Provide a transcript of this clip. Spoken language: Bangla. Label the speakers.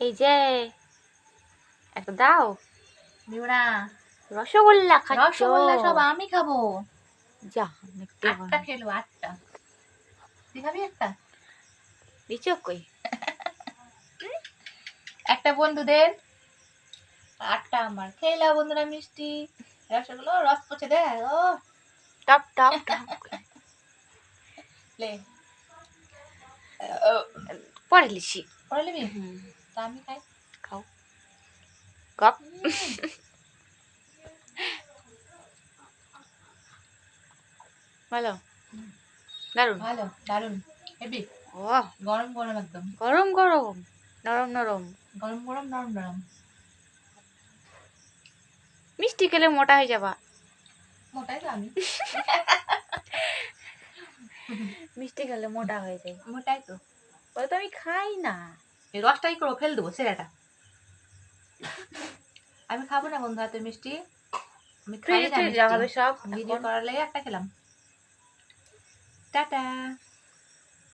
Speaker 1: এই যে একটা দাও।
Speaker 2: দিও না,
Speaker 1: রসগোল্লা খাচ্ছ?
Speaker 2: রসগোল্লা সব আমি খাবো।
Speaker 1: যা,
Speaker 2: আটটা খেলো, 8টা। তুই খাবি একটা?
Speaker 1: দিচ্ছ কই?
Speaker 2: একটা বন্ধুদের, 8টা আমার। খেলা বন্ধুরা মিষ্টি রসগোল্লা, রস পচে দেয়। ও
Speaker 1: টপ টপ টপ
Speaker 2: লে,
Speaker 1: পরে লিখি।
Speaker 2: পরে নিবি? তা আমি খাই।
Speaker 1: খাও গপ। ভালো, দারুন,
Speaker 2: ভালো, দারুন, হেবি।
Speaker 1: ও
Speaker 2: গরম গরম, একদম
Speaker 1: গরম গরম, নরম নরম।
Speaker 2: গরম গরম, নরম নরম।
Speaker 1: মিষ্টি খেলে মোটা হয়ে যাবা।
Speaker 2: মোটাই তো আমি।
Speaker 1: মিষ্টি খেলে মোটা হয়ে যায়।
Speaker 2: মোটাই তো।
Speaker 1: বলে তো আমি খাই না।
Speaker 2: এই রসটাই করো, ফেল দেবো সেরাটা। আমি খাবো না বন্ধু হাতের মিষ্টি। আমি খাই
Speaker 1: ফ্রিজে
Speaker 2: না
Speaker 1: ফ্রিজে
Speaker 2: মিষ্টি।
Speaker 1: হবে সব
Speaker 2: ভিডিও
Speaker 1: এখন।
Speaker 2: করার লেগে একটা খেলাম। টাটা।